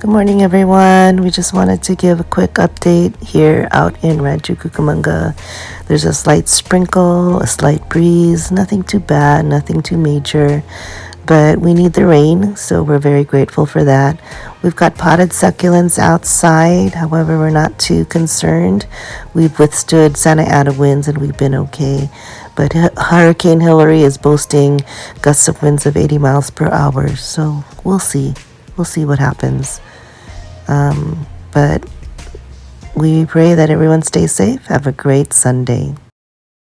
Good morning, everyone. We just wanted to give a quick update here out in Rancho Cucamonga. There's a slight sprinkle, a slight breeze, nothing too bad, nothing too major, but we need the rain, so we're very grateful for that. We've got potted succulents outside, however, we're not too concerned. We've withstood Santa Ana winds and we've been okay. But Hurricane Hillary is boasting gusts of winds of 80 miles per hour, so we'll see. We'll see what happens. But we pray that everyone stays safe. Have a great Sunday.